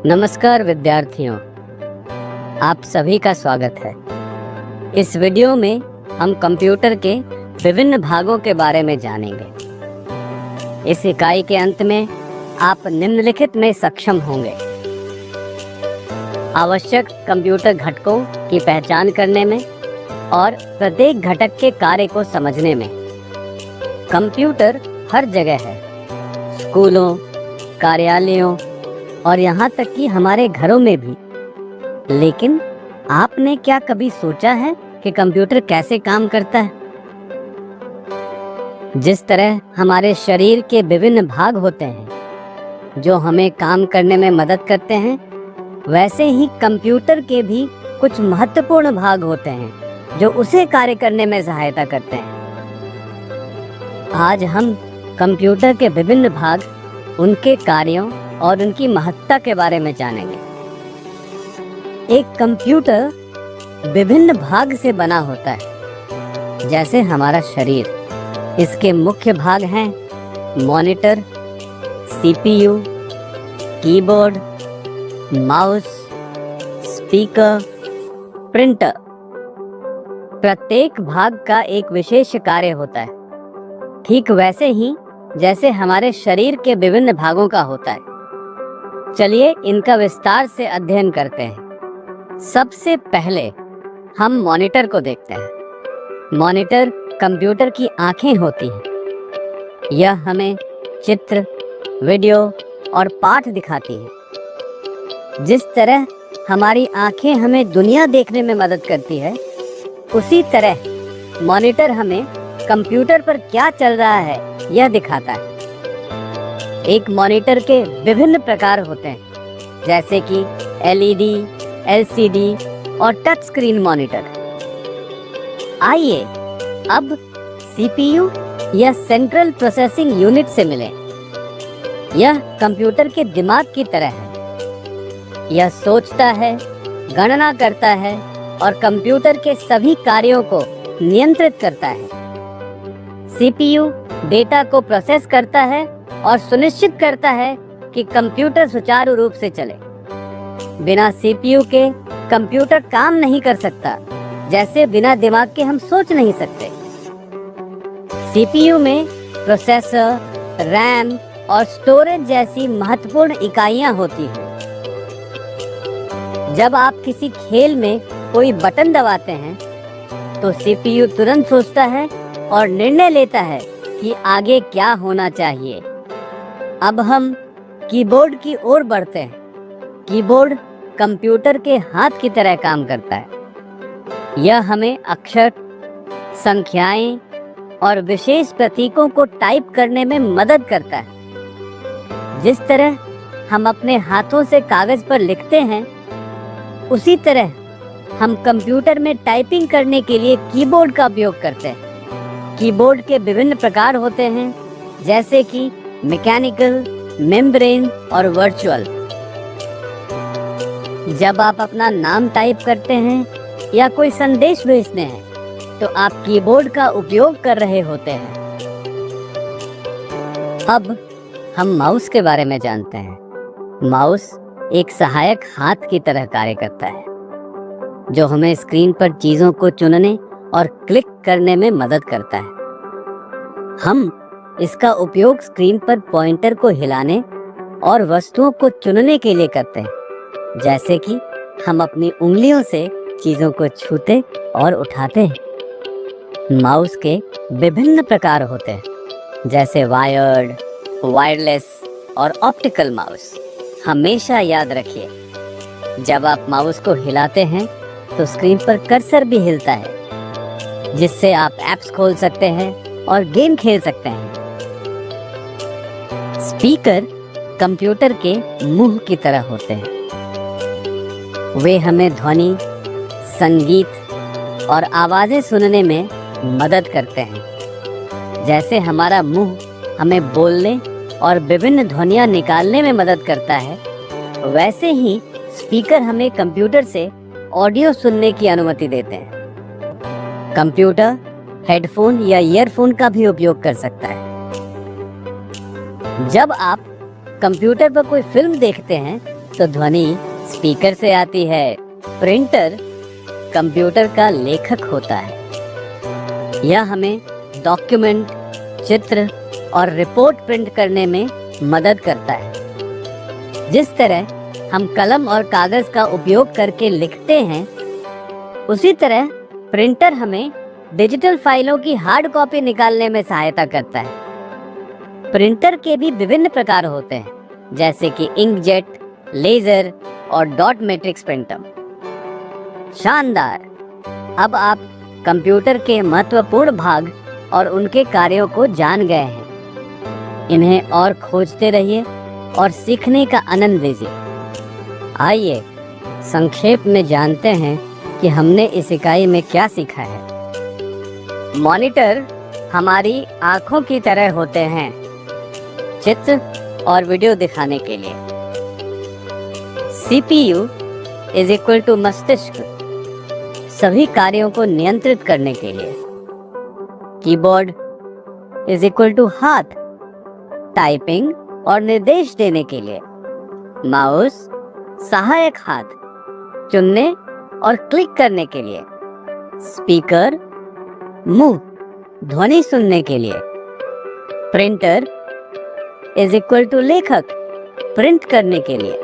नमस्कार विद्यार्थियों, आप सभी का स्वागत है। इस वीडियो में हम कंप्यूटर के विभिन्न भागों के बारे में जानेंगे। इस इकाई के अंत में आप निम्नलिखित में सक्षम होंगे: आवश्यक कंप्यूटर घटकों की पहचान करने में और प्रत्येक घटक के कार्य को समझने में। कंप्यूटर हर जगह है, स्कूलों, कार्यालयों और यहाँ तक कि हमारे घरों में भी। लेकिन आपने क्या कभी सोचा है कि कंप्यूटर कैसे काम करता है? जिस तरह हमारे शरीर के विभिन्न भाग होते हैं जो हमें काम करने में मदद करते हैं, वैसे ही कंप्यूटर के भी कुछ महत्वपूर्ण भाग होते हैं जो उसे कार्य करने में सहायता करते हैं। आज हम कंप्यूटर के विभिन्न भाग, उनके कार्यों और उनकी महत्ता के बारे में जानेंगे। एक कंप्यूटर विभिन्न भाग से बना होता है, जैसे हमारा शरीर। इसके मुख्य भाग हैं monitor, CPU, keyboard, mouse, speaker, printer. प्रत्येक भाग का एक विशेष कार्य होता है, ठीक वैसे ही जैसे हमारे शरीर के विभिन्न भागों का होता है। चलिए इनका विस्तार से अध्ययन करते हैं। सबसे पहले हम मॉनिटर को देखते हैं। मॉनिटर कंप्यूटर की आंखें होती हैं। यह हमें चित्र, वीडियो और पाठ दिखाती है। जिस तरह हमारी आंखें हमें दुनिया देखने में मदद करती है, उसी तरह मॉनिटर हमें कंप्यूटर पर क्या चल रहा है यह दिखाता है। एक मॉनिटर के विभिन्न प्रकार होते हैं, जैसे कि एलईडी, एलसीडी और टच स्क्रीन मॉनिटर। आइए अब सीपीयू या सेंट्रल प्रोसेसिंग यूनिट से मिलें। यह कंप्यूटर के दिमाग की तरह है। यह सोचता है, गणना करता है और कंप्यूटर के सभी कार्यों को नियंत्रित करता है। सीपीयू डेटा को प्रोसेस करता है और सुनिश्चित करता है कि कंप्यूटर सुचारू रूप से चले। बिना सीपीयू के कंप्यूटर काम नहीं कर सकता, जैसे बिना दिमाग के हम सोच नहीं सकते। सीपीयू में प्रोसेसर, रैम और स्टोरेज जैसी महत्वपूर्ण इकाइयां होती हैं। जब आप किसी खेल में कोई बटन दबाते हैं, तो सीपीयू तुरंत सोचता है और निर्णय लेता है कि आगे क्या होना चाहिए। अब हम कीबोर्ड की ओर बढ़ते हैं। कीबोर्ड कंप्यूटर के हाथ की तरह काम करता है। यह हमें अक्षर, संख्याएं और विशेष प्रतीकों को टाइप करने में मदद करता है। जिस तरह हम अपने हाथों से कागज पर लिखते हैं, उसी तरह हम कंप्यूटर में टाइपिंग करने के लिए कीबोर्ड का उपयोग करते हैं। कीबोर्ड के विभिन्न प्रकार होते हैं, जैसे कि मैकेनिकल, मेम्ब्रेन और वर्चुअल। जब आप अपना नाम टाइप करते हैं या कोई संदेश भेजते हैं, तो आप कीबोर्ड का उपयोग कर रहे होते हैं। अब हम माउस के बारे में जानते हैं। माउस एक सहायक हाथ की तरह कार्य करता है, जो हमें स्क्रीन पर चीजों को चुनने और क्लिक करने में मदद करता है। हम इसका उपयोग स्क्रीन पर पॉइंटर को हिलाने और वस्तुओं को चुनने के लिए करते हैं, जैसे कि हम अपनी उंगलियों से चीजों को छूते और उठाते हैं। माउस के विभिन्न प्रकार होते हैं, जैसे वायर्ड, वायरलेस और ऑप्टिकल माउस। हमेशा याद रखिए, जब आप माउस को हिलाते हैं तो स्क्रीन पर कर्सर भी हिलता है, जिससे आप ऐप्स खोल सकते हैं और गेम खेल सकते हैं। स्पीकर कंप्यूटर के मुंह की तरह होते हैं। वे हमें ध्वनि, संगीत और आवाजें सुनने में मदद करते हैं। जैसे हमारा मुंह हमें बोलने और विभिन्न ध्वनियां निकालने में मदद करता है, वैसे ही स्पीकर हमें कंप्यूटर से ऑडियो सुनने की अनुमति देते हैं। कंप्यूटर हेडफोन या ईयरफोन का भी उपयोग कर सकता है। जब आप कंप्यूटर पर कोई फिल्म देखते हैं तो ध्वनि स्पीकर से आती है। प्रिंटर कंप्यूटर का लेखक होता है। यह हमें डॉक्यूमेंट, चित्र और रिपोर्ट प्रिंट करने में मदद करता है। जिस तरह हम कलम और कागज का उपयोग करके लिखते हैं, उसी तरह प्रिंटर हमें डिजिटल फाइलों की हार्ड कॉपी निकालने में सहायता करता है। प्रिंटर के भी विभिन्न प्रकार होते हैं, जैसे कि इंकजेट, लेजर और डॉट मैट्रिक्स प्रिंटर। शानदार! अब आप कंप्यूटर के महत्वपूर्ण भाग और उनके कार्यों को जान गए हैं। इन्हें और खोजते रहिए और सीखने का आनंद लीजिए। आइए संक्षेप में जानते हैं कि हमने इस इकाई में क्या सीखा है। मॉनिटर हमारी आंखों की तरह होते हैं, चित्र और वीडियो दिखाने के लिए। CPU इज इक्वल टू मस्तिष्क, सभी कार्यों को नियंत्रित करने के लिए। कीबोर्ड इज इक्वल टू हाथ, टाइपिंग और निर्देश देने के लिए। माउस सहायक हाथ, चुनने और क्लिक करने के लिए। स्पीकर मुंह, ध्वनि सुनने के लिए। प्रिंटर इज इक्वल टू लेखक, प्रिंट करने के लिए।